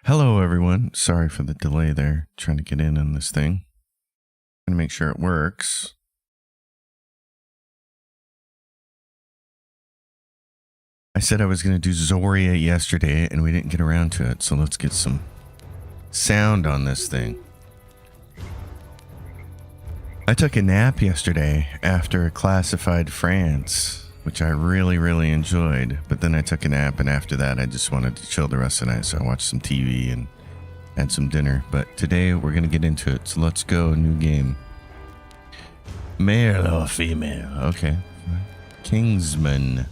Hello, everyone. Sorry for the delay there. Trying to get in on this thing. Trying to make sure it works. I said I was going to do Zoria yesterday, and we didn't get around to it. So let's get some sound on this thing. I took a nap yesterday after Classified France, which I really, really enjoyed. But then I took a nap, and after that, I just wanted to chill the rest of the night. So I watched some TV and had some dinner. But today, we're going to get into it. So let's go. New game. Male or female? Okay. Kingsman.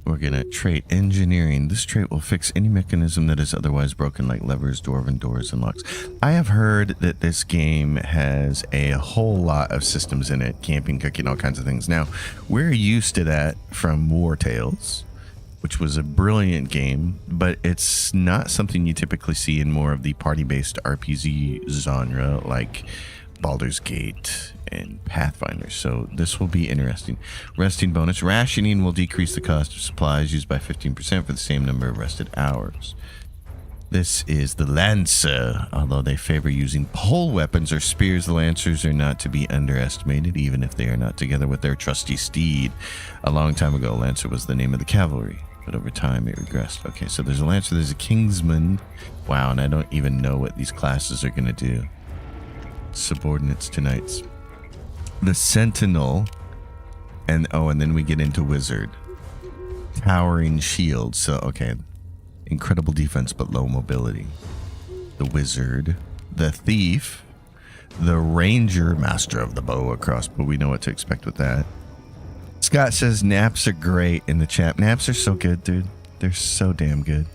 We're going to trait engineering. This trait will fix any mechanism that is otherwise broken, like levers, dwarven doors, and locks. I have heard that this game has a whole lot of systems in it, camping, cooking, all kinds of things. Now, we're used to that from War Tales, which was a brilliant game, but it's not something you typically see in more of the party-based RPG genre, like Baldur's Gate and Pathfinder. So this will be interesting. Resting bonus. Rationing will decrease the cost of supplies used by 15% for the same number of rested hours. This is the Lancer. Although they favor using pole weapons or spears, the Lancers are not to be underestimated, even if they are not together with their trusty steed. A long time ago, Lancer was the name of the cavalry, but over time it regressed. Okay, so there's a Lancer, there's a Kingsman. Wow, and I don't even know what these classes are going to do. Subordinates to knights. The Sentinel, and then we get into Wizard. Towering shield. So okay, incredible defense but low mobility. The Wizard, the Thief, the Ranger, master of the bow and crossbow. We know what to expect with that. Scott says naps are great in the chat. Naps are so good, dude. They're so damn good.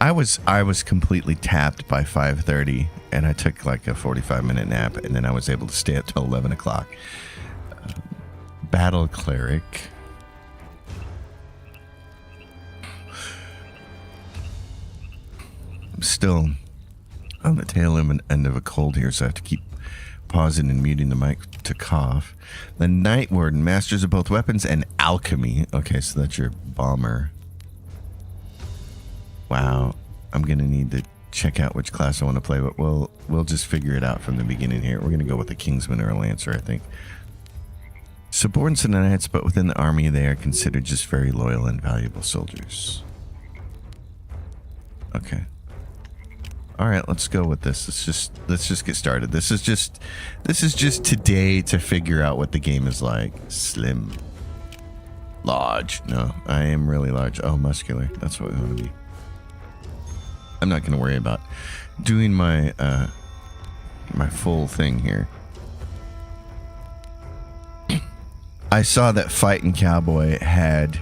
I was completely tapped by 5:30, and I took like a 45-minute nap, and then I was able to stay up till 11 o'clock. Battle Cleric. I'm still on the tail end of a cold here, so I have to keep pausing and muting the mic to cough. The Night Warden, masters of both weapons and alchemy. Okay, so that's your bomber. Wow, I'm gonna need to check out which class I want to play, but we'll just figure it out from the beginning here. We're gonna go with a Kingsman or a Lancer, I think. Subordinates to knights, but within the army they are considered just very loyal and valuable soldiers. Okay. All right, let's go with this. Let's just get started. This is just today to figure out what the game is like. Slim, large. No, I am really large. Oh, muscular. That's what we want to be. I'm not going to worry about doing my my full thing here. I saw that Fightin' Cowboy had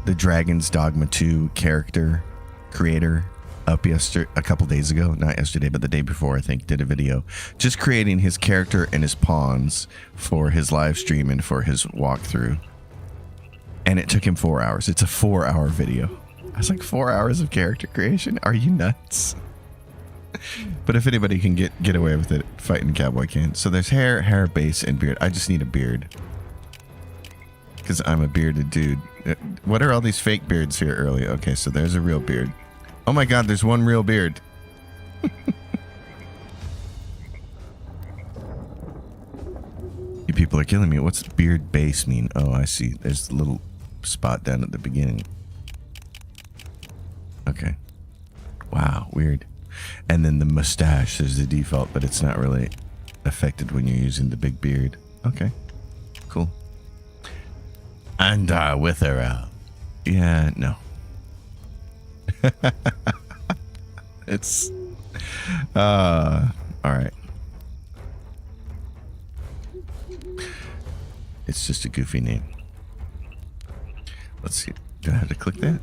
the Dragon's Dogma 2 character creator up a couple days ago. Not yesterday, but the day before, I think, did a video just creating his character and his pawns for his live stream and for his walkthrough. And it took him 4 hours. It's a 4-hour video. I was like, 4 hours of character creation? Are you nuts? But if anybody can get away with it, Fightin' Cowboy can. So there's hair, base, and beard. I just need a beard. Because I'm a bearded dude. What are all these fake beards here earlier? Okay, so there's a real beard. Oh my god, there's one real beard. You people are killing me. What's beard base mean? Oh, I see. There's a little spot down at the beginning. Okay. Wow, weird. And then the mustache is the default, but it's not really affected when you're using the big beard. Okay, cool. And with her, yeah, no. It's, all right. It's just a goofy name. Let's see. Do I have to click that?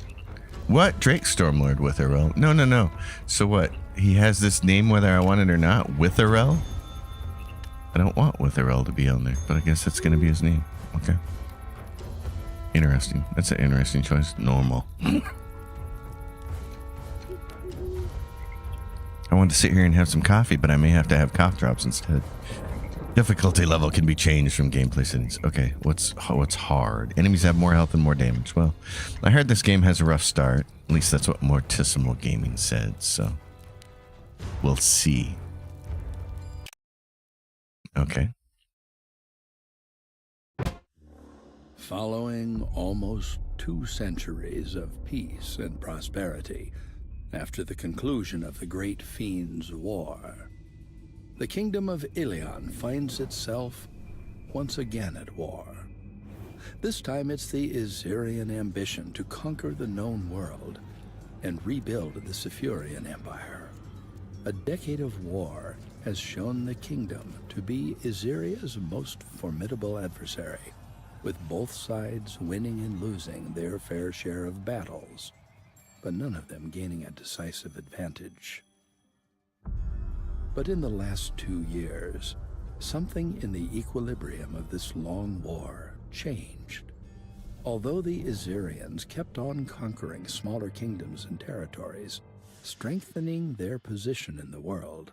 What? Drake Stormlord Witherell? No. So what? He has this name whether I want it or not? Witherell? I don't want Witherell to be on there, but I guess that's going to be his name. Okay. Interesting. That's an interesting choice. Normal. I wanted to sit here and have some coffee, but I may have to have cough drops instead. Difficulty level can be changed from gameplay settings. Okay, what's hard? Enemies have more health and more damage. Well, I heard this game has a rough start. At least that's what Mortissimo Gaming said, so we'll see. Okay. Following almost 2 centuries of peace and prosperity after the conclusion of the Great Fiend's War, the kingdom of Ilion finds itself once again at war. This time it's the Izirian ambition to conquer the known world and rebuild the Sephurian Empire. A decade of war has shown the kingdom to be Iziria's most formidable adversary, with both sides winning and losing their fair share of battles, but none of them gaining a decisive advantage. But in the last 2 years, something in the equilibrium of this long war changed. Although the Izirians kept on conquering smaller kingdoms and territories, strengthening their position in the world,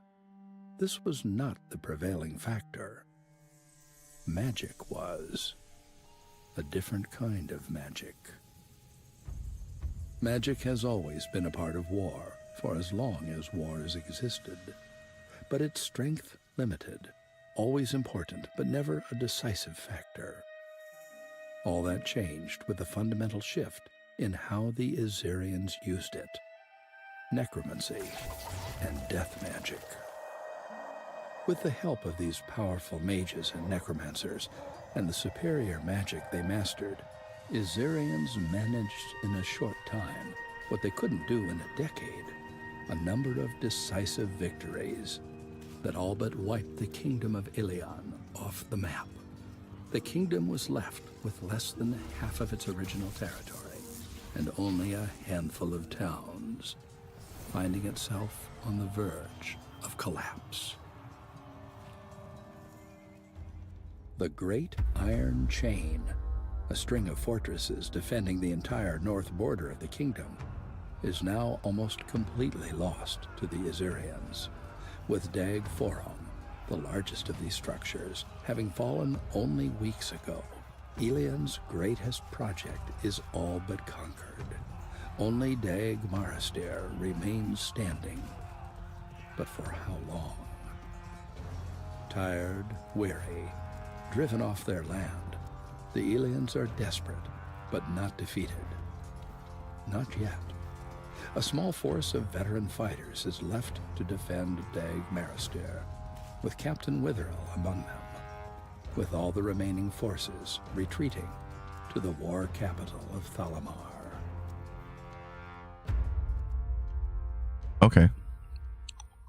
this was not the prevailing factor. Magic was. A different kind of magic. Magic has always been a part of war, for as long as wars existed. But its strength limited, always important, but never a decisive factor. All that changed with a fundamental shift in how the Izirians used it. Necromancy and death magic. With the help of these powerful mages and necromancers, and the superior magic they mastered, Izirians managed in a short time what they couldn't do in a decade, a number of decisive victories that all but wiped the kingdom of Ilion off the map. The kingdom was left with less than half of its original territory and only a handful of towns, finding itself on the verge of collapse. The Great Iron Chain, a string of fortresses defending the entire north border of the kingdom, is now almost completely lost to the Izirians, with Dag Forum, the largest of these structures, having fallen only weeks ago. Ilion's greatest project is all but conquered. Only Dag Marastir remains standing. But for how long? Tired, weary, driven off their land, the Ilions are desperate, but not defeated. Not yet. A small force of veteran fighters is left to defend Dag Marastir, with Captain Witherell among them, with all the remaining forces retreating to the war capital of Thalamar. Okay.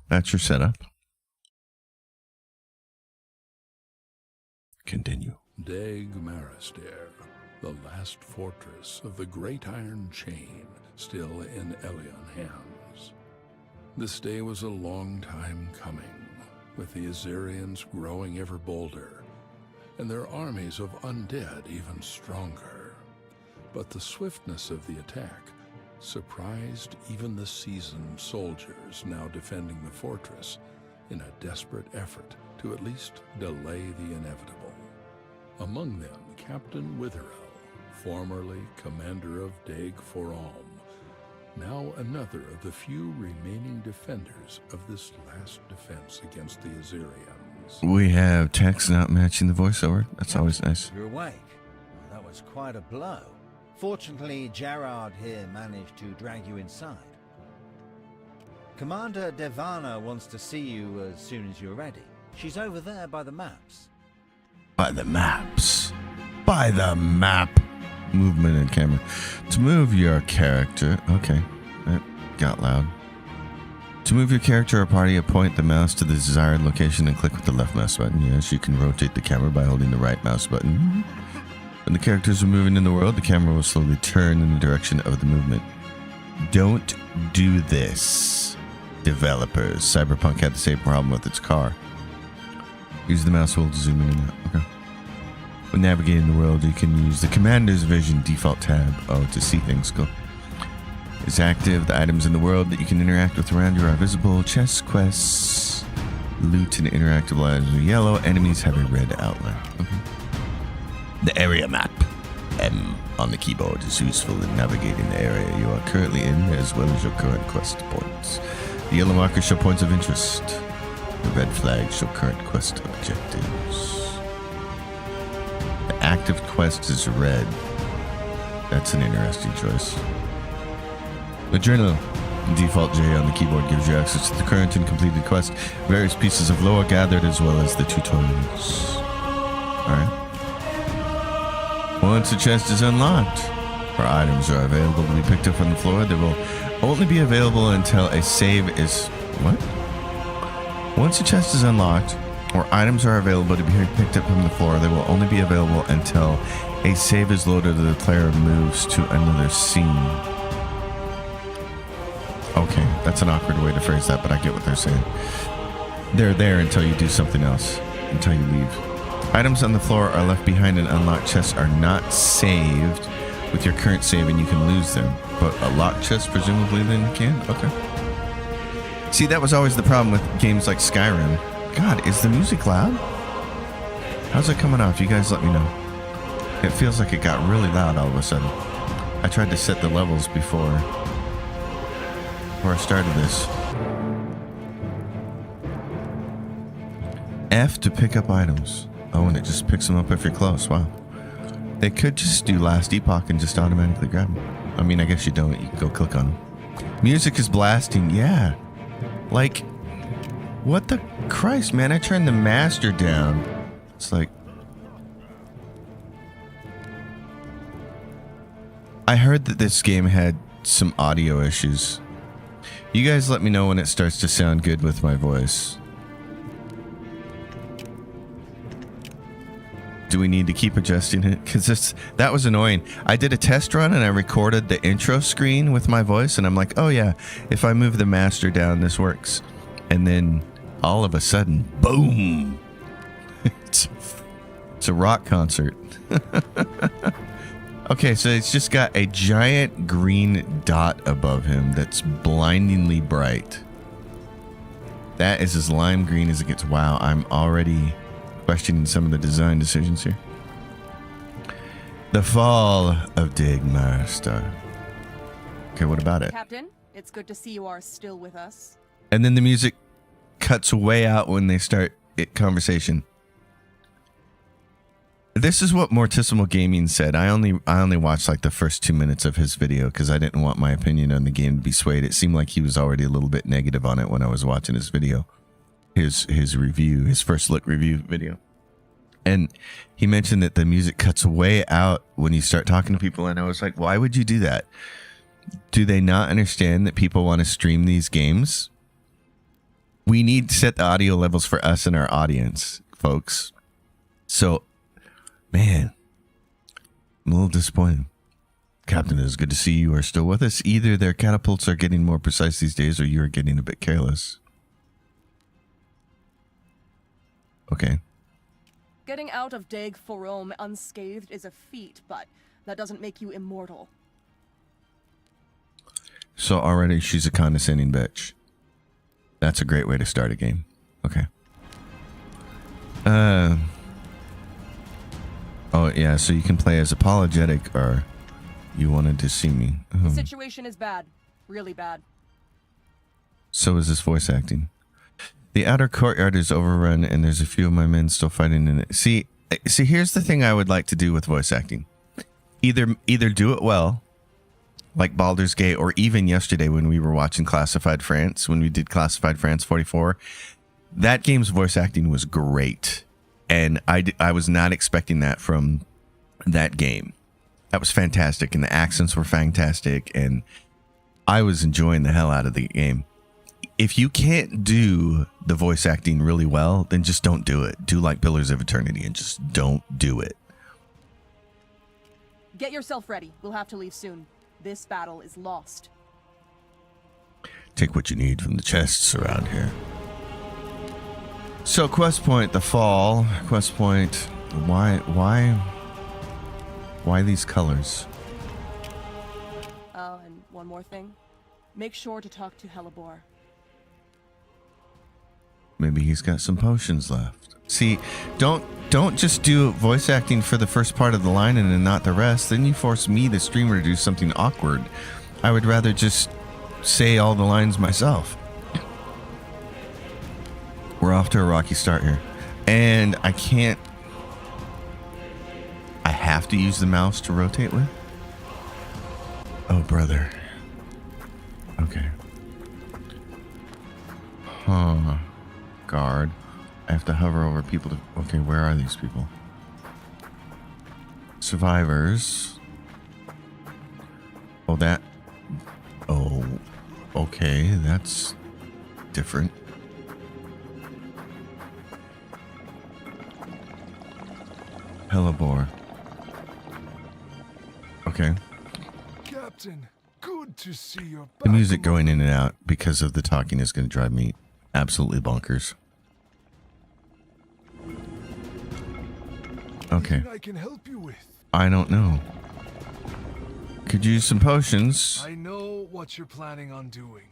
That's your setup. Continue. Dag Marastir, the last fortress of the Great Iron Chain, still in Elion hands. This day was a long time coming, with the Izirians growing ever bolder, and their armies of undead even stronger. But the swiftness of the attack surprised even the seasoned soldiers now defending the fortress in a desperate effort to at least delay the inevitable. Among them, Captain Witherell, formerly commander of Dag Forum, now another of the few remaining defenders of this last defense against the Izirians. We have text not matching the voiceover. That's always nice. You're awake. Well, that was quite a blow. Fortunately, Gerard here managed to drag you inside. Commander Devana wants to see you as soon as you're ready. She's over there by the maps. By the maps. By the map. Movement and camera. To move your character. Okay. That got loud. To move your character or party, point the mouse to the desired location and click with the left mouse button. Yes, you can rotate the camera by holding the right mouse button. When the characters are moving in the world, the camera will slowly turn in the direction of the movement. Don't do this, developers. Cyberpunk had the same problem with its car. Use the mouse wheel to zoom in and out. Okay. When navigating the world, you can use the Commander's Vision default tab. Oh, to see things. Cool. It's active. The items in the world that you can interact with around you are visible. Chest quests. Loot and interactive lines are yellow. Enemies have a red outline. Okay. The area map. M on the keyboard is useful in navigating the area you are currently in, as well as your current quest points. The yellow markers show points of interest. The red flags show current quest objectives. The active quest is red. That's an interesting choice. The journal, default J on the keyboard, gives you access to the current and completed quest. Various pieces of lore gathered, as well as the tutorials. Alright. Once a chest is unlocked, or items are available to be picked up from the floor, they will only be available until a save is... What? Once a chest is unlocked, or items are available to be picked up from the floor, they will only be available until a save is loaded or the player moves to another scene. Okay, that's an awkward way to phrase that, but I get what they're saying. They're there until you do something else, until you leave. Items on the floor are left behind and unlocked chests are not saved with your current save and you can lose them. But a locked chest presumably then you can? Okay. See, that was always the problem with games like Skyrim. God, is the music loud? How's it coming off? You guys let me know. It feels like it got really loud all of a sudden. I tried to set the levels before I started this. F to pick up items. Oh, and it just picks them up if you're close. Wow. They could just do Last Epoch and just automatically grab them. I mean, I guess you don't. You can go click on them. Music is blasting. Yeah. Like, what the Christ, man? I turned the master down. It's like... I heard that this game had some audio issues. You guys let me know when it starts to sound good with my voice. Do we need to keep adjusting it? Because that was annoying. I did a test run and I recorded the intro screen with my voice and I'm like, oh yeah, if I move the master down, this works. And then all of a sudden, boom! It's a rock concert. Okay, so it's just got a giant green dot above him that's blindingly bright. That is as lime green as it gets. Wow, I'm already questioning some of the design decisions here. The Fall of Digmaster. Okay, what about it? Captain, it's good to see you are still with us. And then the music cuts way out when they start conversation. This is what Mortissimo Gaming said. I only watched like the first 2 minutes of his video because I didn't want my opinion on the game to be swayed. It seemed like he was already a little bit negative on it when I was watching his video. His review, his first look review video. And he mentioned that the music cuts way out when you start talking to people, and I was like, why would you do that? Do they not understand that people want to stream these games? We need to set the audio levels for us and our audience, folks. So, man, I'm a little disappointed. Captain, it is good to see you are still with us. Either their catapults are getting more precise these days or you're getting a bit careless. Okay. Getting out of Dag Forom unscathed is a feat, but that doesn't make you immortal. So already she's a condescending bitch. That's a great way to start a game. Okay. Oh yeah, so you can play as apologetic or you wanted to see me. The situation is bad. Really bad. So is this voice acting. The outer courtyard is overrun and there's a few of my men still fighting in it. See, here's the thing I would like to do with voice acting. Either do it well, like Baldur's Gate, or even yesterday when we were watching Classified France, when we did Classified France 44. That game's voice acting was great. And I was not expecting that from that game. That was fantastic. And the accents were fantastic. And I was enjoying the hell out of the game. If you can't do the voice acting really well, then just don't do it. Do like Pillars of Eternity and just don't do it. Get yourself ready. We'll have to leave soon. This battle is lost. Take what you need from the chests around here. So quest point, the fall. Quest point. Why these colors? Oh, and one more thing. Make sure to talk to Hellebore. Maybe he's got some potions left. See, don't just do voice acting for the first part of the line and then not the rest. Then you force me, the streamer, to do something awkward. I would rather just say all the lines myself. We're off to a rocky start here. And I can't... I have to use the mouse to rotate with? Oh, brother. Okay. Huh. Guard. I have to hover over people to... Okay, where are these people? Survivors. Oh, that... Oh, okay, that's different. Hellebore. Okay. Captain, good to see you back. The music going in and out because of the talking is going to drive me absolutely bonkers. Okay. Anything I can help you with? I don't know. Could use some potions. I know what you're planning on doing.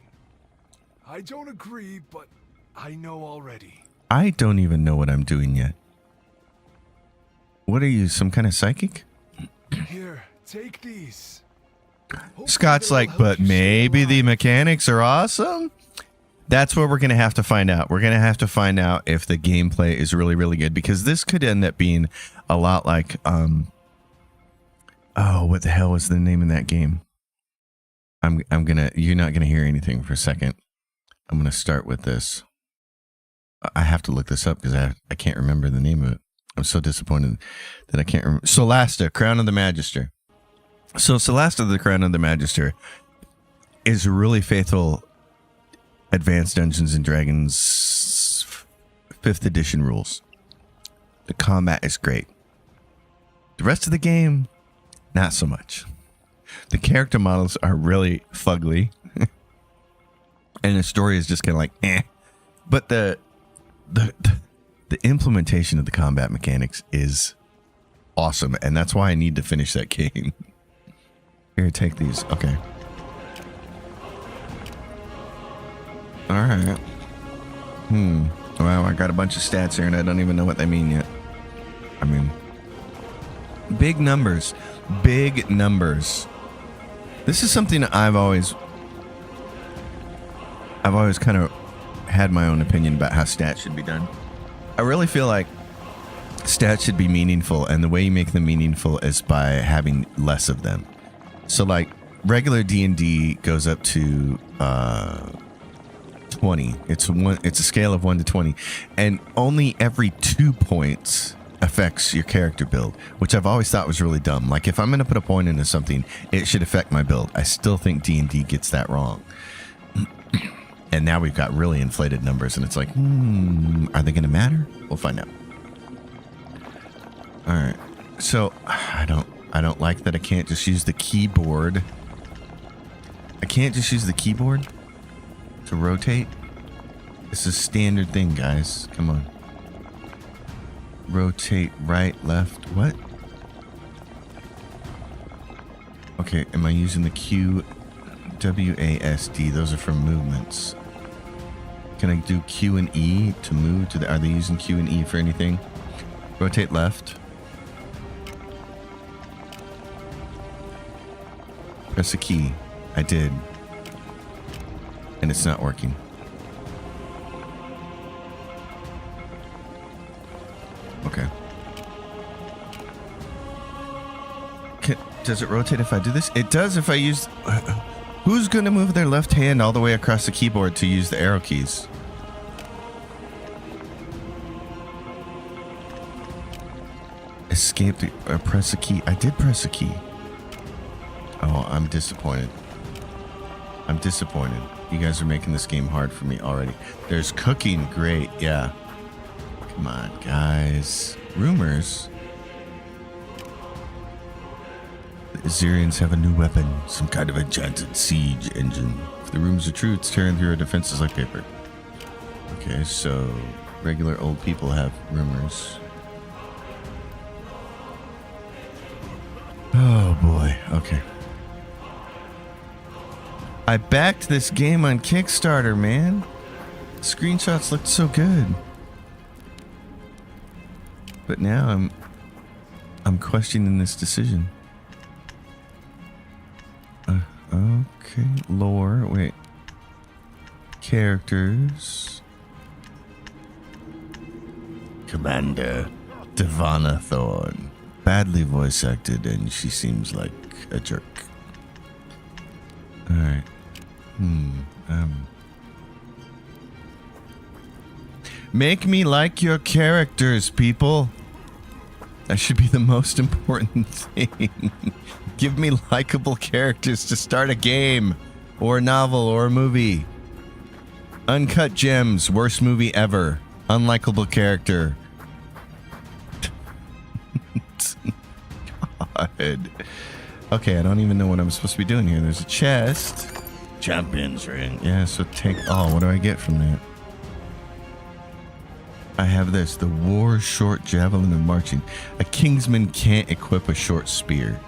I don't agree, but I know already. I don't even know what I'm doing yet. What are you, some kind of psychic? Here, take these. Hopefully Scott's they'll like, help but you stay maybe the alive." mechanics are awesome. That's what we're going to have to find out. We're going to have to find out if the gameplay is really, really good, because this could end up being a lot like, oh, what the hell was the name of that game? You're not gonna hear anything for a second. I'm gonna start with this. I have to look this up because I can't remember the name of it. I'm so disappointed that I can't remember. Solasta, Crown of the Magister. So Solasta, the Crown of the Magister, is really faithful Advanced Dungeons and Dragons 5th edition rules. The combat is great. The rest of the game, not so much. The character models are really fugly. And the story is just kind of like, eh. But the implementation of the combat mechanics is awesome. And that's why I need to finish that game. Here, take these. Okay. All right. Well, I got a bunch of stats here and I don't even know what they mean yet. I mean, big numbers. Big numbers. This is something I've always kind of had my own opinion about how stats should be done. I really feel like stats should be meaningful, and the way you make them meaningful is by having less of them. So like regular D&D goes up to 20. It's a scale of 1 to 20, and only every 2 points affects your character build, which I've always thought was really dumb. Like, if I'm going to put a point into something, it should affect my build. I still think D&D gets that wrong. And now we've got really inflated numbers, and it's like, are they going to matter? We'll find out. All right. So I don't like that I can't just use the keyboard. I can't just use the keyboard to rotate. This is a standard thing, guys. Come on. Rotate right, left, what? Okay, am I using the Q, W, A, S, D? Those are for movements. Can I do Q and E to move to the, are they using Q and E for anything? Rotate left. Press a key. I did. And it's not working. Okay. Does it rotate if I do this? It does if I use... Who's going to move their left hand all the way across the keyboard to use the arrow keys? Escape or press a key. I did press a key. Oh, I'm disappointed. I'm disappointed. You guys are making this game hard for me already. There's cooking. Great. Yeah. Come on, guys. Rumors. The Azerians have a new weapon. Some kind of enchanted siege engine. If the rumors are true, it's tearing through our defenses like paper. Okay, so regular old people have rumors. Oh boy. Okay. I backed this game on Kickstarter, man. Screenshots looked so good. But now I'm questioning this decision. Okay, lore, wait. Characters. Commander Devana Thorne. Badly voice acted, and she seems like a jerk. Alright. Make me like your characters, people. That should be the most important thing. Give me likable characters to start a game, or a novel, or a movie. Uncut Gems, worst movie ever. Unlikable character. God. Okay, I don't even know what I'm supposed to be doing here. There's a chest. Champion's ring. Yeah, so take... Oh, what do I get from that? I have this. The war short javelin of marching. A Kingsman can't equip a short spear.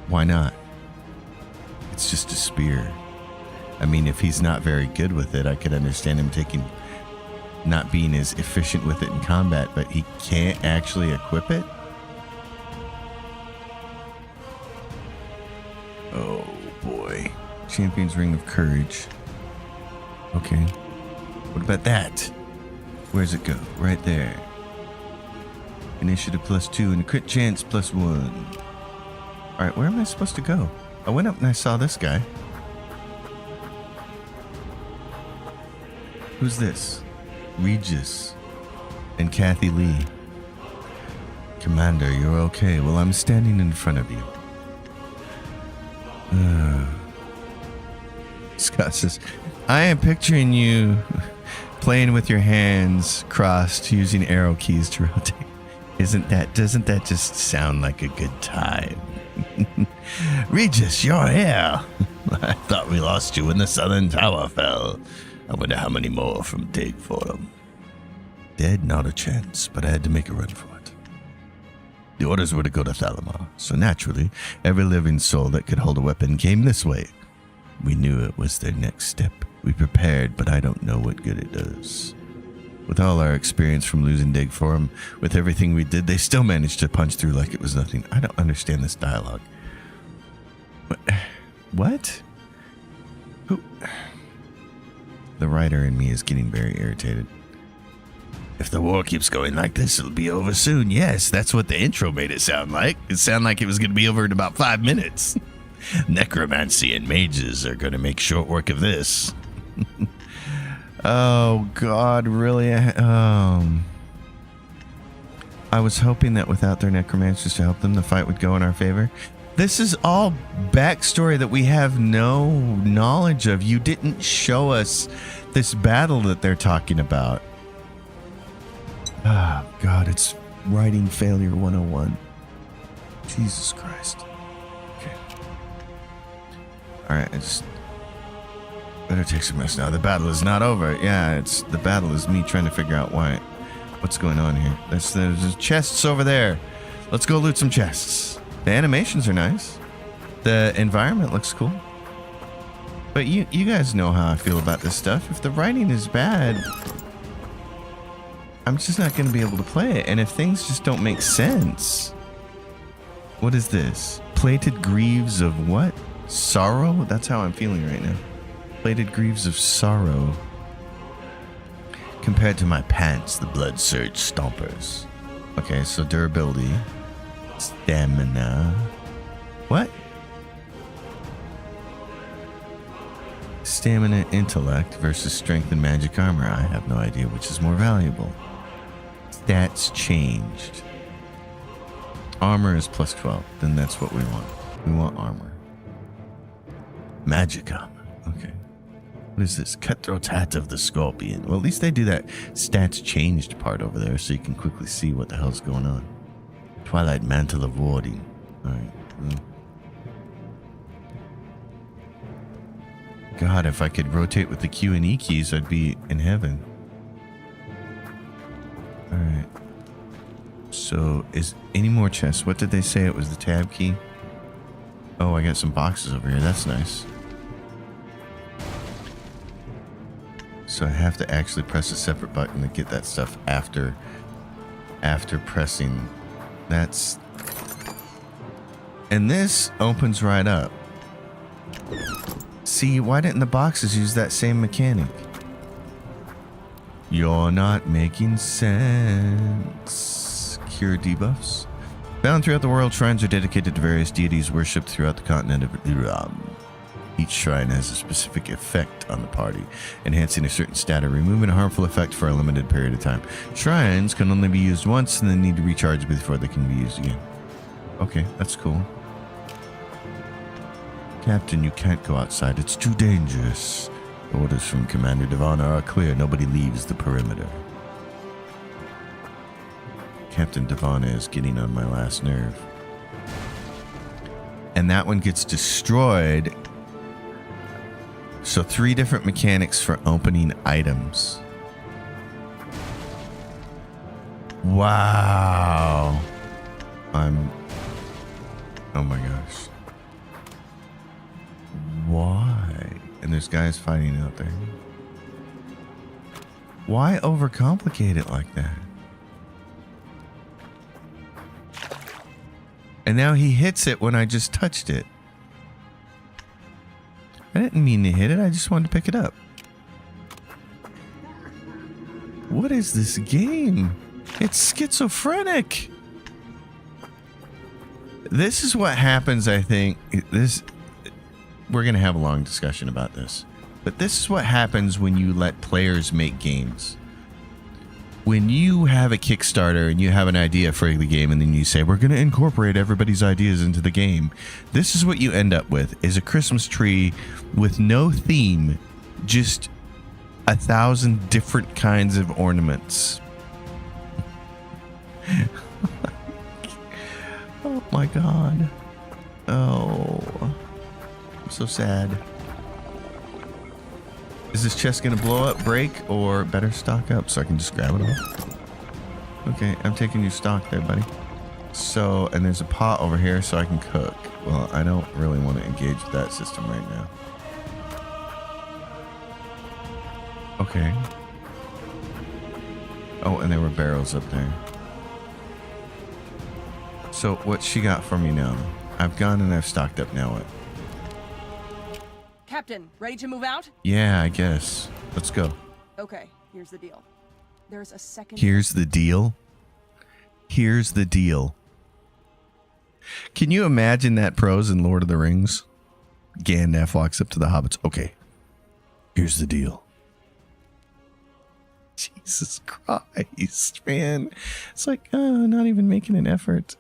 Why not? It's just a spear. I mean, if he's not very good with it, I could understand him not being as efficient with it in combat, but he can't actually equip it? Oh boy. Champion's Ring of Courage. Okay. What about that? Where's it go? Right there. Initiative +2 and a crit chance +1. Alright, where am I supposed to go? I went up and I saw this guy. Who's this? Regis and Kathy Lee. Commander, you're okay. Well, I'm standing in front of you. Scott says, I am picturing you playing with your hands crossed using arrow keys to rotate. Doesn't that just sound like a good time? Regis, you're here. I thought we lost you when the southern tower fell. I wonder how many more from Dig Forum. Dead, not a chance, but I had to make a run for it. The orders were to go to Thalamar, so naturally, every living soul that could hold a weapon came this way. We knew it was their next step. We prepared, but I don't know what good it does. With all our experience from losing Dig Forum, with everything we did, they still managed to punch through like it was nothing. I don't understand this dialogue. What? Who? The writer in me is getting very irritated. If the war keeps going like this, it'll be over soon. Yes, that's what the intro made it sound like. It sounded like it was going to be over in about 5 minutes. Necromancy and mages are going to make short work of this. Oh, God, really? I was hoping that without their necromancers to help them, the fight would go in our favor. This is all backstory that we have no knowledge of. You didn't show us this battle that they're talking about. Ah, God, it's writing failure 101. Jesus Christ. Okay. Alright, I just better take some rest now. The battle is not over. Yeah, the battle is me trying to figure out what's going on here. There's chests over there. Let's go loot some chests. The animations are nice. The environment looks cool. But you guys know how I feel about this stuff. If the writing is bad, I'm just not going to be able to play it. And if things just don't make sense. What is this? Plated Greaves of what? Sorrow? That's how I'm feeling right now. Plated Greaves of Sorrow. Compared to my pants, the Blood Surge Stompers. Okay, so durability. Stamina. What? Stamina, intellect versus strength and magic armor. I have no idea which is more valuable. Stats changed. Armor is +12. Then that's what we want. We want armor. Magic armor. Okay. What is this? Cutthroat Hat of the Scorpion. Well, at least they do that stats changed part over there so you can quickly see what the hell's going on. Twilight Mantle of Warding. Alright. God, if I could rotate with the Q and E keys, I'd be in heaven. Alright. So, is any more chests? What did they say? It was the tab key? Oh, I got some boxes over here. That's nice. So I have to actually press a separate button to get that stuff after pressing. That's... And this opens right up. See, why didn't the boxes use that same mechanic? You're not making sense. Cure debuffs. Found throughout the world, shrines are dedicated to various deities worshipped throughout the continent of Iram. Each shrine has a specific effect on the party, enhancing a certain stat or removing a harmful effect for a limited period of time. Shrines can only be used once and then need to recharge before they can be used again. Okay, that's cool. Captain, you can't go outside. It's too dangerous. Orders from Commander Devon are clear. Nobody leaves the perimeter. Captain Devon is getting on my last nerve. And that one gets destroyed. So 3 different mechanics for opening items. Wow. Oh my gosh. Why? And there's guys fighting out there. Why overcomplicate it like that? And now he hits it when I just touched it. I didn't mean to hit it. I just wanted to pick it up. What is this game? It's schizophrenic. This is what happens, I think. We're going to have a long discussion about this. But this is what happens when you let players make games. When you have a Kickstarter and you have an idea for the game and then you say, we're going to incorporate everybody's ideas into the game. This is what you end up with, is a Christmas tree with no theme, just 1,000 different kinds of ornaments. Oh my God. Oh, I'm so sad. Is this chest gonna blow up, break, or better stock up so I can just grab it all? Okay, I'm taking your stock there, buddy. So, and there's a pot over here so I can cook. Well, I don't really want to engage with that system right now. Okay. Oh, and there were barrels up there. So, what she got for me now? I've gone and I've stocked up. Now what? Captain, ready to move out? Yeah, I guess. Let's go. Okay, here's the deal. There's a second... Here's the deal? Here's the deal. Can you imagine that prose in Lord of the Rings? Gandalf walks up to the hobbits. Okay, here's the deal. Jesus Christ, man. It's like, not even making an effort.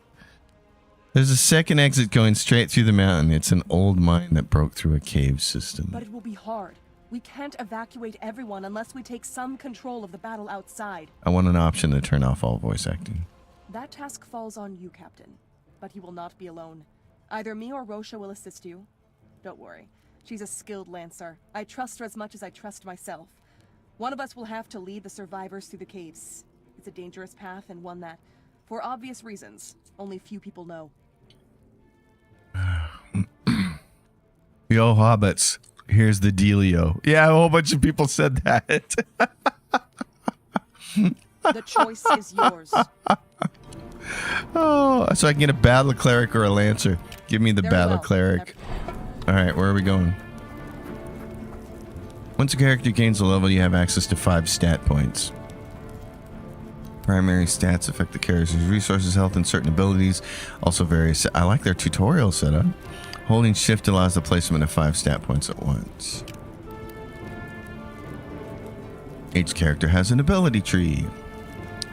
There's a second exit going straight through the mountain. It's an old mine that broke through a cave system. But it will be hard. We can't evacuate everyone unless we take some control of the battle outside. I want an option to turn off all voice acting. That task falls on you, Captain. But you will not be alone. Either me or Rosha will assist you. Don't worry. She's a skilled lancer. I trust her as much as I trust myself. One of us will have to lead the survivors through the caves. It's a dangerous path and one that, for obvious reasons, only few people know. Yo, hobbits, here's the dealio. Yeah, a whole bunch of people said that. The choice is yours. Oh, so I can get a battle cleric or a lancer. Give me the Very battle well. cleric. All right, where are we going? Once a character gains a level, you have access to 5 stat points. Primary stats affect the character's resources, health, and certain abilities. Also various... I like their tutorial setup. Holding shift allows the placement of 5 stat points at once. Each character has an ability tree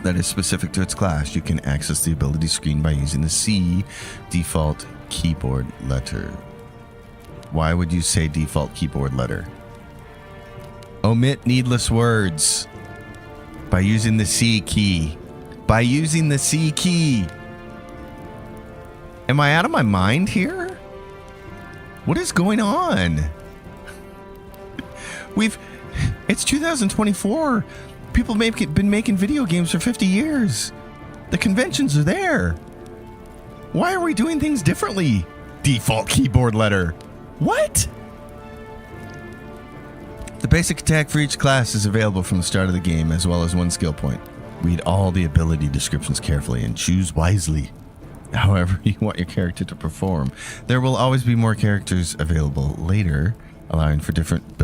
that is specific to its class. You can access the ability screen by using the C default keyboard letter. Why would you say default keyboard letter? Omit needless words. By using the C key. By using the C key. Am I out of my mind here? What is going on? It's 2024. People have been making video games for 50 years. The conventions are there. Why are we doing things differently? Default keyboard letter. What? The basic attack for each class is available from the start of the game, as well as one skill point. Read all the ability descriptions carefully and choose wisely. However you want your character to perform. There will always be more characters available later, allowing for differently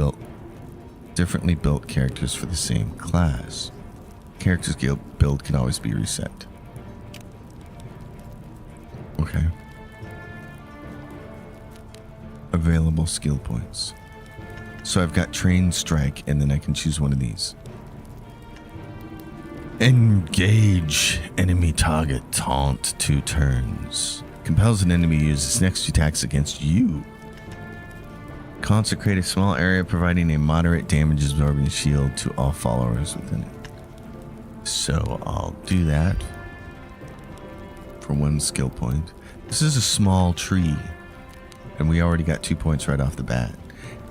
built characters for the same class. Character's build can always be reset. Okay. Available skill points. So I've got Train Strike, and then I can choose one of these. Engage enemy target taunt 2 turns. Compels an enemy to use its next 2 attacks against you. Consecrate a small area providing a moderate damage absorbing shield to all followers within it. So I'll do that for 1 skill point. This is a small tree, and we already got 2 points right off the bat.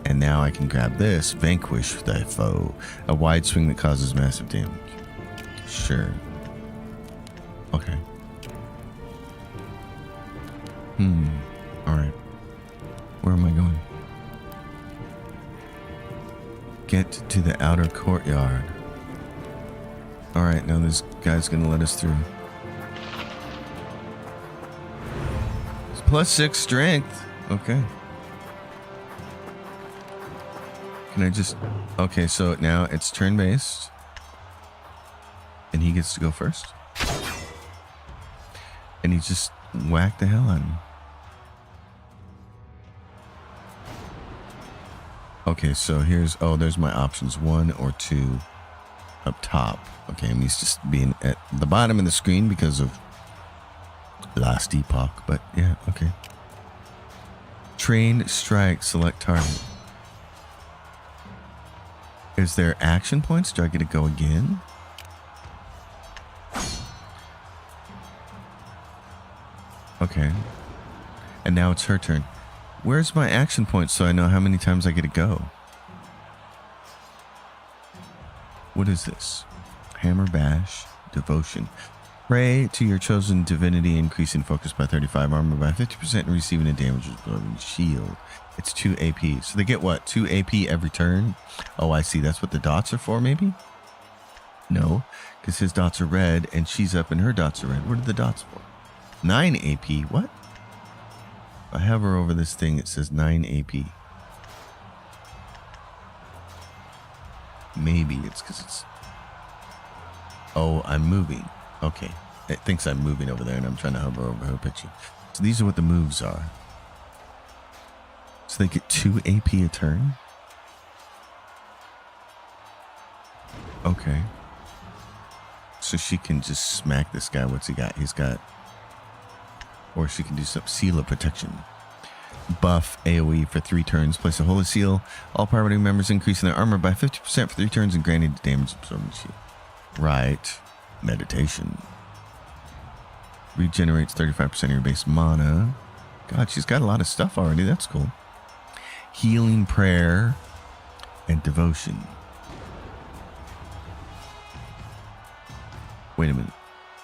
And now I can grab this, Vanquish Thy Foe, a wide swing that causes massive damage. Sure. Okay. Alright. Where am I going? Get to the outer courtyard. Alright, now this guy's gonna let us through. It's +6 strength. Okay. Can I just... Okay, so now it's turn-based. And he gets to go first. And he just whacked the hell out of me. Okay, so here's... Oh, there's my options. 1 or 2 up top. Okay, and he's just being at the bottom of the screen because of last epoch. But yeah, okay. Train strike, select target. Is there action points? Do I get to go again? Okay. And now it's her turn. Where's my action points so I know how many times I get to go? What is this? Hammer Bash, Devotion. Pray to your chosen divinity, increasing focus by 35, armor by 50%, and receiving a damage absorbing shield. It's 2 AP. So they get what? 2 AP every turn? Oh, I see. That's what the dots are for, maybe? No, because his dots are red and she's up and her dots are red. What are the dots for? 9 AP. What? If I hover over this thing, it says 9 AP. Maybe it's because it's... Oh, I'm moving. Okay. It thinks I'm moving over there and I'm trying to hover over her picture. So these are what the moves are. So they get 2 AP a turn? Okay. So she can just smack this guy. What's he got? He's got... Or she can do some Seal of Protection. Buff AoE for 3 turns. Place a Holy Seal. All party members increasing their armor by 50% for 3 turns and granted damage absorbing shield. Right. Meditation. Regenerates 35% of your base mana. God, she's got a lot of stuff already. That's cool. Healing Prayer and Devotion. Wait a minute.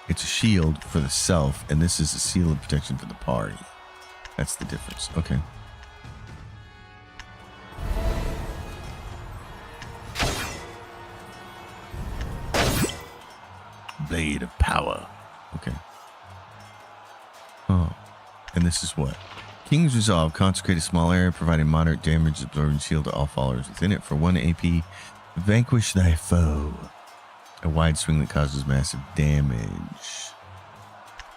It's a shield for the self, and this is a seal of protection for the party. That's the difference. Okay. Blade of Power. Okay. Oh. And this is what? King's Resolve. Consecrate a small area, providing moderate damage absorbing shield to all followers within it for 1 AP. Vanquish Thy Foe. A wide swing that causes massive damage.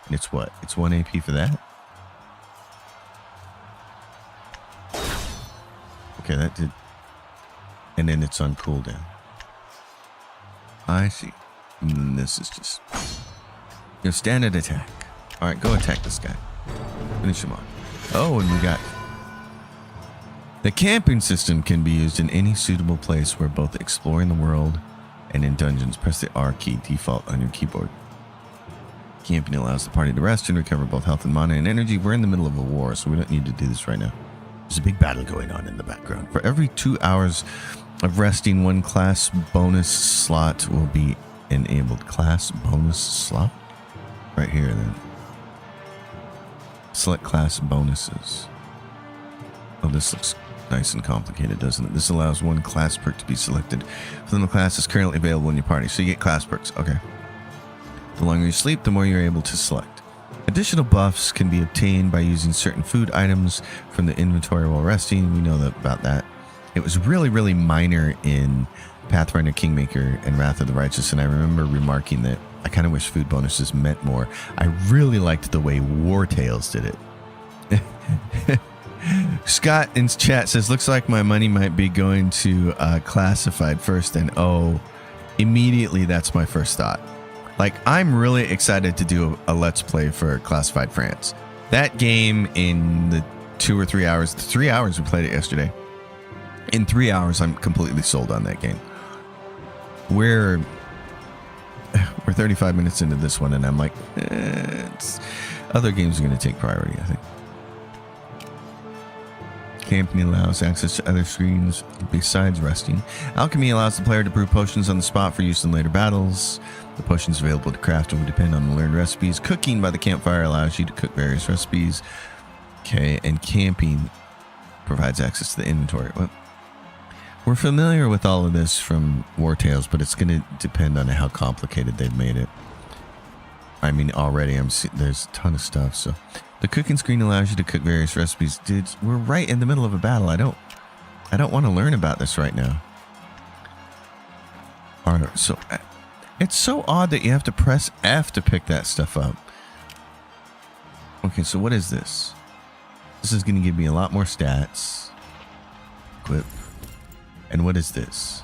And it's what? It's 1 AP for that? Okay, that did. And then it's on cooldown. I see. And then this is just... Your standard attack. Alright, go attack this guy. Finish him off. Oh, and we got... The camping system can be used in any suitable place where both exploring the world and in dungeons. Press the R key default on your keyboard. Camping allows the party to rest and recover both health and mana and energy. We're in the middle of a war, so we don't need to do this right now. There's a big battle going on in the background. For every 2 hours of resting, 1 class bonus slot will be enabled. Class bonus slot? Right here, then. Select class bonuses. Oh, this looks nice and complicated, doesn't it? This allows one class perk to be selected within the class is currently available in your party. So you get class perks. Okay. The longer you sleep, the more you're able to select. Additional buffs can be obtained by using certain food items from the inventory while resting. We know about that. It was really, really minor in Pathfinder Kingmaker and Wrath of the Righteous, and I remember remarking that I kind of wish food bonuses meant more. I really liked the way War Tales did it. Scott in chat says, looks like my money might be going to classified first, and immediately that's my first thought. Like, I'm really excited to do a Let's Play for Classified France. That game in the 2 or 3 hours, 3 hours we played it yesterday. In 3 hours, I'm completely sold on that game. We're 35 minutes into this one, and I'm like, other games are going to take priority, I think. Camping allows access to other screens besides resting. Alchemy allows the player to brew potions on the spot for use in later battles. The potions available to craft will depend on the learned recipes. Cooking by the campfire allows you to cook various recipes. Okay, and camping provides access to the inventory. Well, we're familiar with all of this from War Tales, but it's going to depend on how complicated they've made it. I mean, already there's a ton of stuff. So the cooking screen allows you to cook various recipes. Dude, we're right in the middle of a battle. I don't want to learn about this right now. All right, so it's so odd that you have to press F to pick that stuff up. Okay, so what is this? This is going to give me a lot more stats. Equip. And what is this?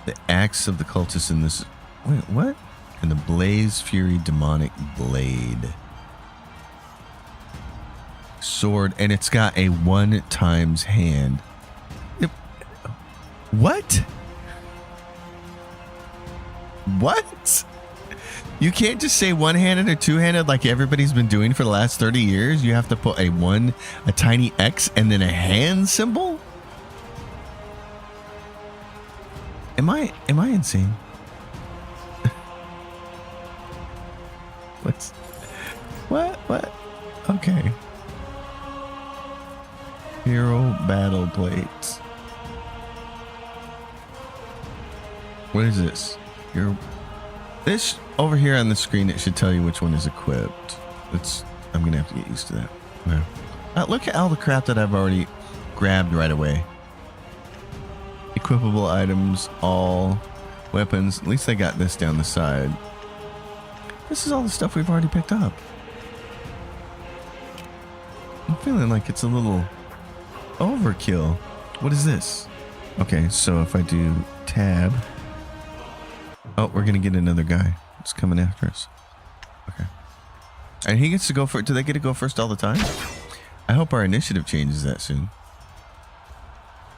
The axe of the cultists in this. Wait, what? And the Blaze Fury Demonic Blade. Sword, and it's got a 1 times hand. What? What? You can't just say one-handed or two-handed like everybody's been doing for the last 30 years. You have to put a tiny X and then a hand symbol? Am I insane? What? Okay. Hero battle plates. What is this? This over here on the screen, it should tell you which one is equipped. I'm gonna have to get used to that. Yeah. Look at all the crap that I've already grabbed right away. Equipable items, all weapons. At least I got this down the side. This is all the stuff we've already picked up. I'm feeling like it's a little overkill. What is this? Okay, so if I do tab. Oh, we're gonna get another guy. It's coming after us. Okay. And he gets to go first. Do they get to go first all the time? I hope our initiative changes that soon.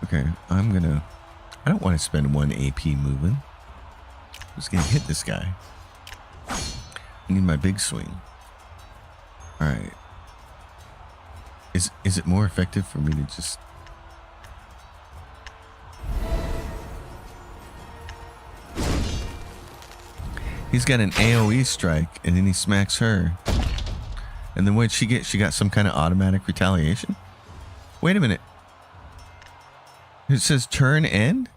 Okay, I don't want to spend 1 AP moving. I'm just gonna hit this guy. I need my big swing. Alright. Is it more effective for me to just... He's got an AoE strike, and then he smacks her. And then what'd she get? She got some kind of automatic retaliation? Wait a minute. It says turn end?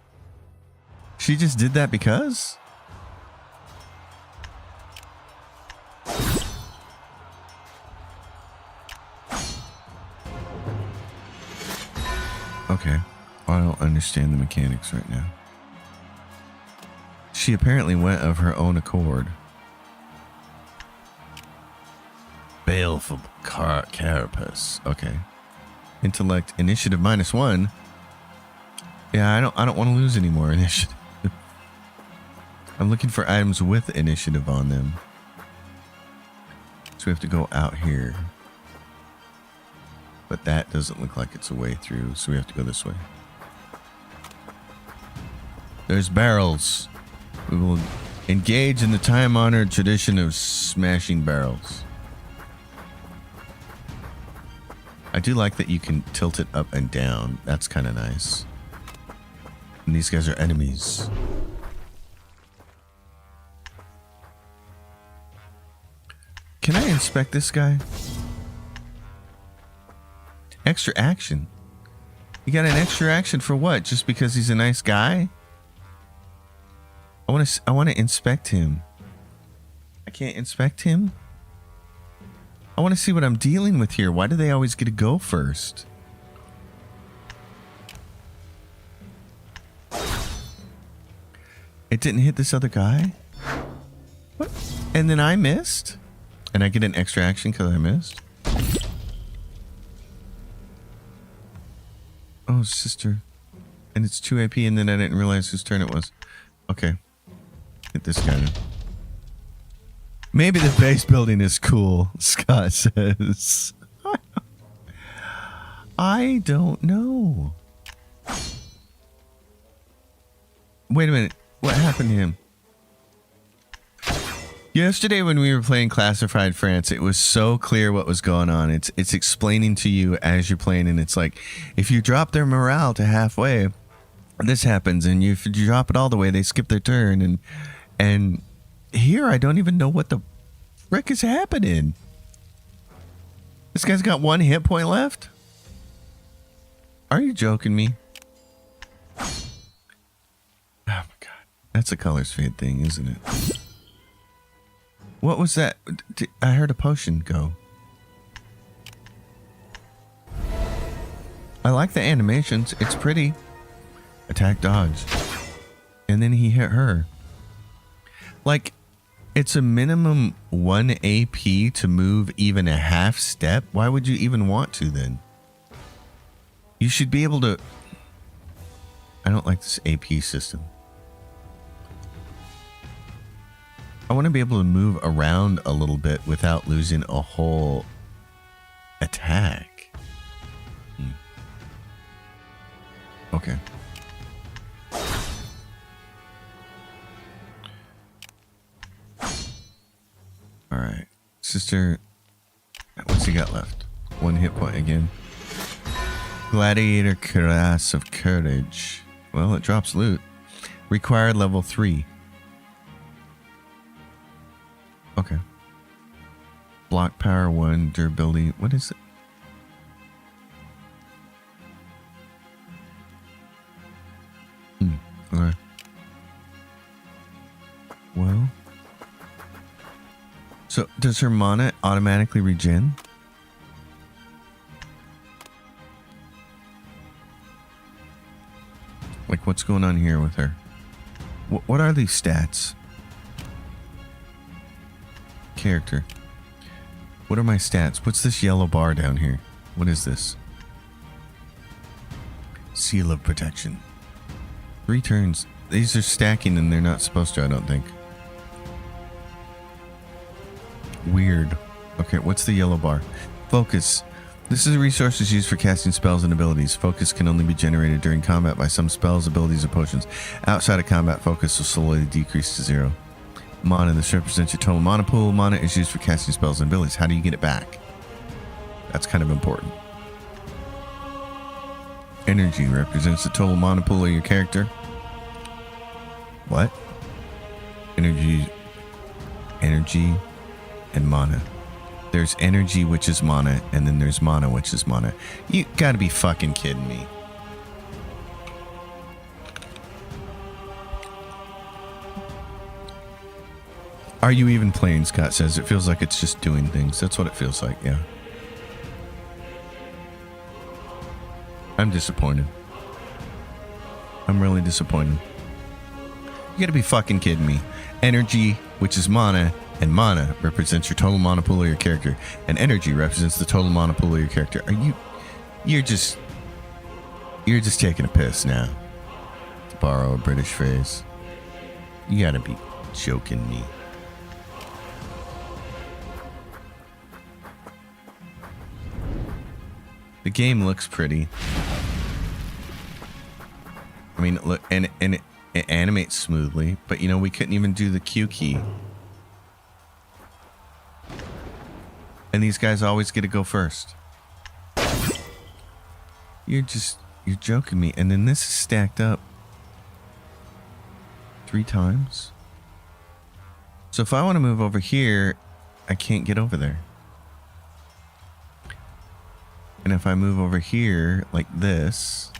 She just did that because? Okay. I don't understand the mechanics right now. She apparently went of her own accord. Baleful carapace. Okay. Intellect initiative -1. Yeah, I don't want to lose any more initiative. I'm looking for items with initiative on them. So we have to go out here. But that doesn't look like it's a way through, so we have to go this way. There's barrels. We will engage in the time-honored tradition of smashing barrels. I do like that you can tilt it up and down. That's kind of nice. And these guys are enemies. Can I inspect this guy? Extra action. You got an extra action for what? Just because he's a nice guy? I want to inspect him. I can't inspect him? I want to see what I'm dealing with here. Why do they always get to go first? It didn't hit this other guy? What? And then I missed? And I get an extra action because I missed? Oh, sister. And it's 2 AP and then I didn't realize whose turn it was. Okay. Hit this guy now. Maybe the base building is cool, Scott says. I don't know. Wait a minute. What happened to him? Yesterday when we were playing Classified France, it was so clear what was going on. It's explaining to you as you're playing, and it's like, if you drop their morale to halfway, this happens, and if you drop it all the way, they skip their turn, and here I don't even know what the frick is happening. This guy's got 1 hit point left? Are you joking me? Oh my god. That's a colors fade thing, isn't it? What was that? I heard a potion go. I like the animations. It's pretty. Attack, dodge. And then he hit her. Like, it's a minimum 1 AP to move even a half step. Why would you even want to then? You should be able to... I don't like this AP system. I want to be able to move around a little bit without losing a whole attack. Okay. Alright. Sister, what's he got left? 1 hit point again. Gladiator Cuirass of Courage. Well, it drops loot. Required level 3. Okay. Block power 1, durability. What is it? Okay. Well. So, does her mana automatically regen? Like, what's going on here with her? What are these stats? Character. What are my stats? What's this yellow bar down here? What is this? Seal of protection. 3 turns. These are stacking and they're not supposed to, I don't think. Weird. Okay, what's the yellow bar? Focus. This is a resource used for casting spells and abilities. Focus can only be generated during combat by some spells, abilities, or potions. Outside of combat, focus will slowly decrease to 0. Mana. This represents your total mana pool. Mana is used for casting spells and abilities. How do you get it back? That's kind of important. Energy represents the total mana pool of your character. What? Energy and mana. There's energy, which is mana, and then there's mana, which is mana. You gotta be fucking kidding me. Are you even playing? Scott says it feels like it's just doing things. That's what it feels like, yeah. I'm disappointed. I'm really disappointed. You gotta be fucking kidding me. Energy, which is mana, and mana represents your total mana pool of your character, and energy represents the total mana pool of your character. You're just taking a piss now. To borrow a British phrase. You gotta be joking me. The game looks pretty. I mean, look, and it animates smoothly, but you know, we couldn't even do the Q key. And these guys always get to go first. You're joking me. And then this is stacked up 3 times. So if I want to move over here, I can't get over there. And if I move over here like this,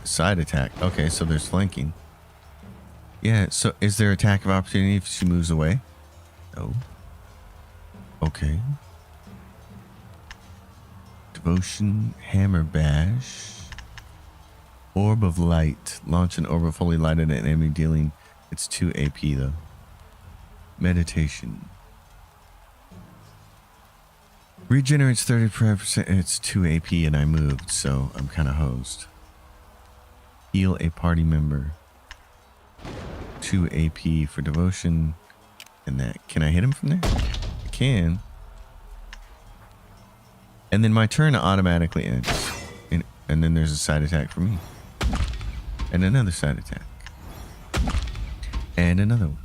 Side attack. Okay, so there's flanking. Yeah, so is there attack of opportunity if she moves away? No. Okay. Devotion, Hammer Bash. Orb of Light. Launch an orb of fully lighted at an enemy dealing. It's 2 AP though. Meditation. Regenerates 35%. It's 2 AP and I moved, so I'm kind of hosed. Heal a party member. 2 AP for devotion. And that. Can I hit him from there? I can. And then my turn automatically ends. And then there's a side attack for me. And another side attack. And another one.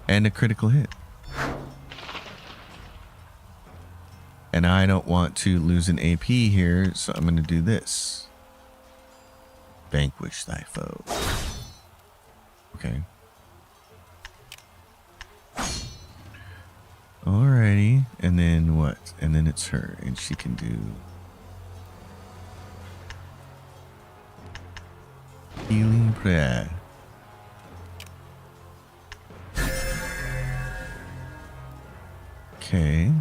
And a critical hit. And I don't want to lose an AP here, so I'm going to do this. Vanquish thy foe. Okay. Alrighty. And then what? And then it's her. And she can do... Healing prayer. Okay.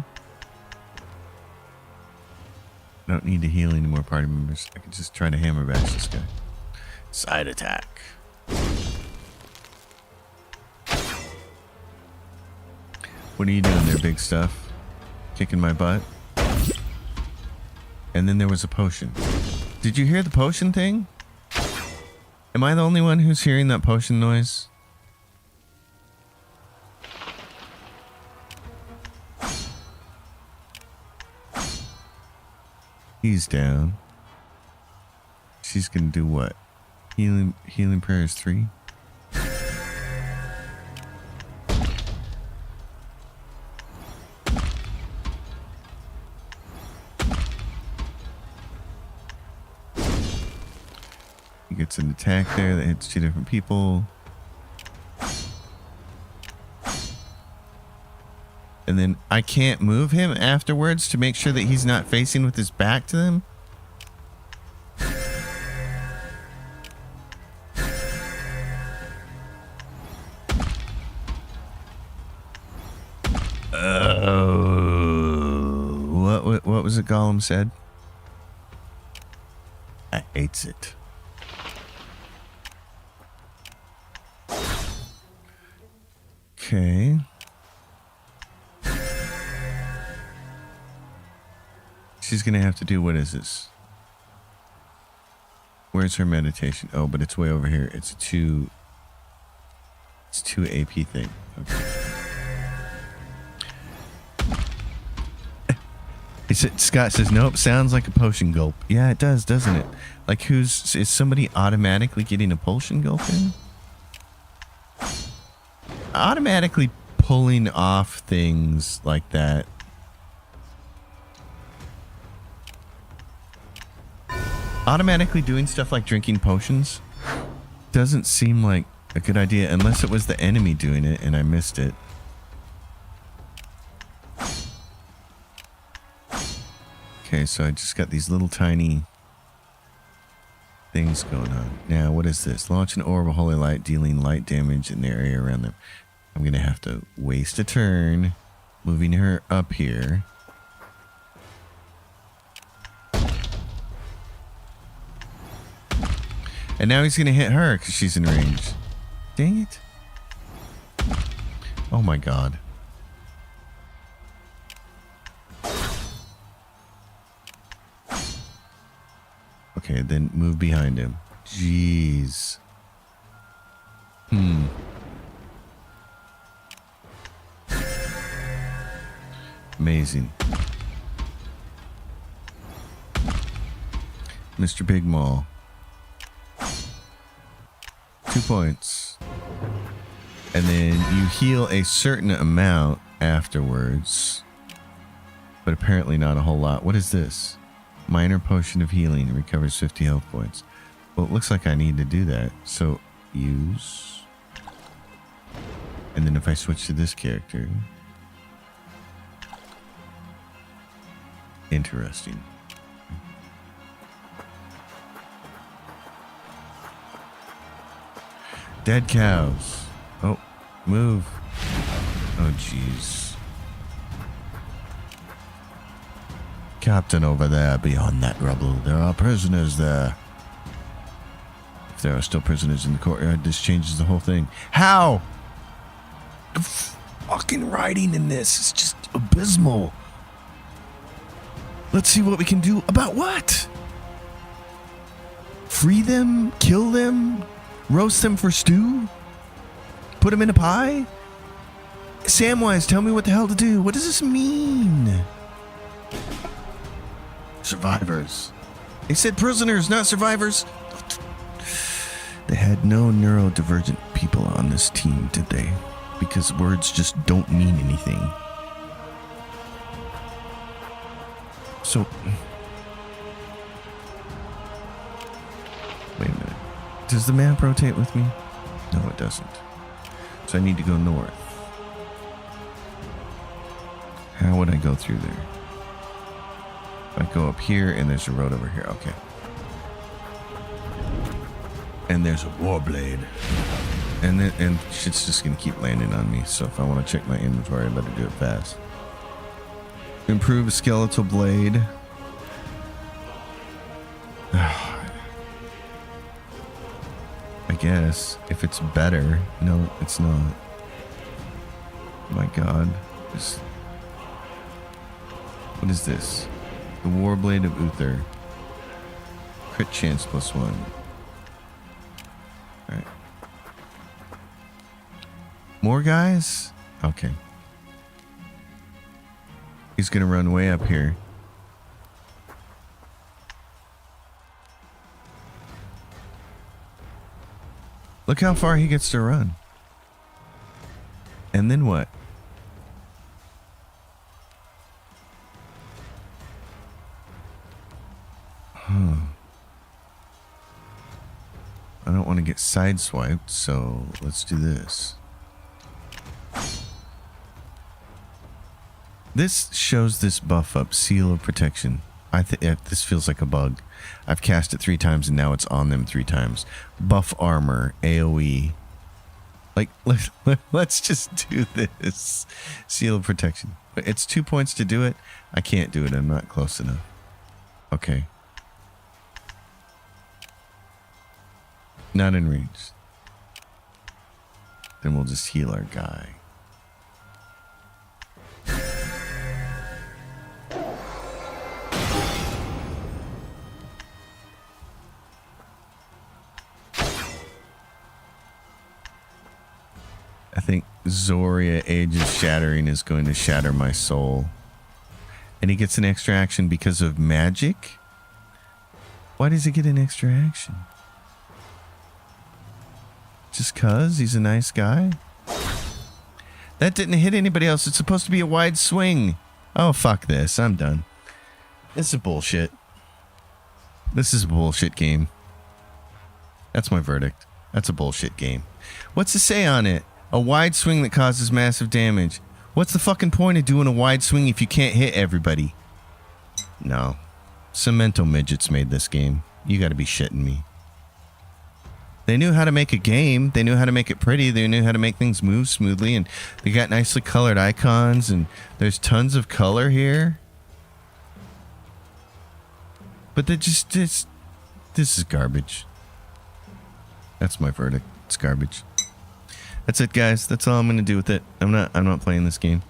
I don't need to heal any more party members. I can just try to hammer bash this guy. Side attack. What are you doing there, big stuff? Kicking my butt? And then there was a potion. Did you hear the potion thing? Am I the only one who's hearing that potion noise? He's down. She's gonna do what? Healing prayers 3. He gets an attack there that hits 2 different people. And then I can't move him afterwards to make sure that he's not facing with his back to them. What was it Gollum said? I hates it. Okay. She's gonna have to do, what is this? Where's her meditation? Oh, but it's way over here. It's 2 AP thing. Okay. Scott says, nope, sounds like a potion gulp. Yeah, it does, doesn't it? Like, is somebody automatically getting a potion gulp in? Automatically pulling off things like that. Automatically doing stuff like drinking potions doesn't seem like a good idea unless it was the enemy doing it and I missed it. Okay, so I just got these little tiny things going on. Now, what is this? Launch an orb of holy light, dealing light damage in the area around them. I'm going to have to waste a turn moving her up here. And now he's going to hit her because she's in range. Dang it. Oh my god. Okay, then move behind him. Jeez. Amazing. Mr. Big Maul. 2 points. And then you heal a certain amount afterwards. But apparently not a whole lot. What is this? Minor potion of healing. It recovers 50 health points. Well, it looks like I need to do that. So, use. And then if I switch to this character. Interesting. Dead cows. Oh, move. Oh, jeez. Captain over there, beyond that rubble, there are prisoners there. If there are still prisoners in the courtyard, this changes the whole thing. How? The fucking writing in this is just abysmal. Let's see what we can do. About what? Free them? Kill them? Roast them for stew? Put them in a pie? Samwise, tell me what the hell to do. What does this mean? Survivors. They said prisoners, not survivors. They had no neurodivergent people on this team, did they? Because words just don't mean anything. So... Wait a minute. Does the map rotate with me? No, it doesn't. So I need to go north. How would I go through there? I go up here and there's a road over here. Okay. And there's a warblade. And shit's just gonna keep landing on me. So if I want to check my inventory, I better do it fast. Improve a skeletal blade. I guess if it's better. No, it's not. My God. What is this? The Warblade of Uther. Crit chance +1. Alright. More guys? Okay. He's gonna run way up here. Look how far he gets to run. And then what? I don't want to get sideswiped, so let's do this. This shows this buff up, Seal of Protection. I think this feels like a bug. I've cast it 3 times and now it's on them 3 times. Buff armor, AoE. Like, let's just do this. Seal of Protection. But it's 2 points to do it. I can't do it. I'm not close enough. Okay. Not in range. Then we'll just heal our guy. I think Zoria Age of Shattering is going to shatter my soul. And he gets an extra action because of magic? Why does he get an extra action? Just cuz he's a nice guy? That didn't hit anybody else. It's supposed to be a wide swing. Oh, fuck this. I'm done. This is bullshit. This is a bullshit game. That's my verdict. That's a bullshit game. What's it say on it? A wide swing that causes massive damage. What's the fucking point of doing a wide swing if you can't hit everybody? No. Cemento midgets made this game. You gotta be shitting me. They knew how to make a game. They knew how to make it pretty. They knew how to make things move smoothly. And they got nicely colored icons. And there's tons of color here. But they just... this is garbage. That's my verdict. It's garbage. That's it, guys. That's all I'm going to do with it. I'm not playing this game.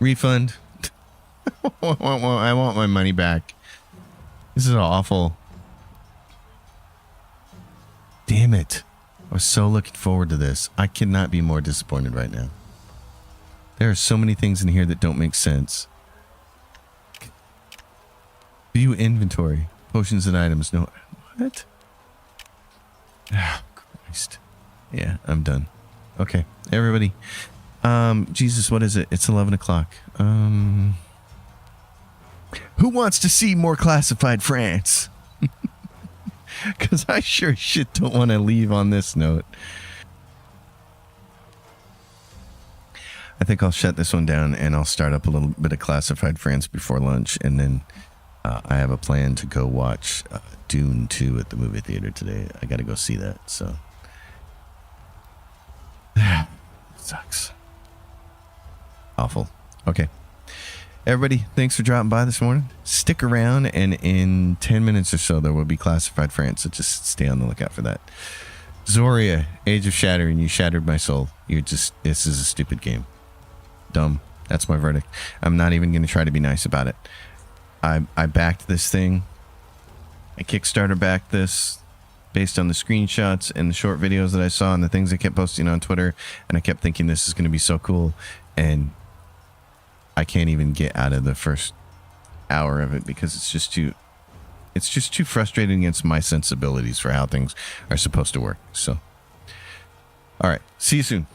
Refund. I want my money back. This is awful. Damn it. I was so looking forward to this. I cannot be more disappointed right now. There are so many things in here that don't make sense. View inventory. Potions and items. No. What? Ah, Christ. Yeah, I'm done. Okay, everybody. Jesus, what is it? It's 11 o'clock. Who wants to see more classified France? Because I sure shit don't want to leave on this note. I think I'll shut this one down and I'll start up a little bit of classified France before lunch. And then I have a plan to go watch Dune 2 at the movie theater today. I got to go see that. So Awful. Okay. Everybody, thanks for dropping by this morning. Stick around, and in 10 minutes or so, there will be Classified France, so just stay on the lookout for that. Zoria, Age of Shattering, you shattered my soul. This is a stupid game. Dumb. That's my verdict. I'm not even going to try to be nice about it. I backed this thing. I Kickstarter backed this based on the screenshots and the short videos that I saw and the things I kept posting on Twitter, and I kept thinking this is going to be so cool, and I can't even get out of the first hour of it because it's just too frustrating against my sensibilities for how things are supposed to work. So, all right. See you soon.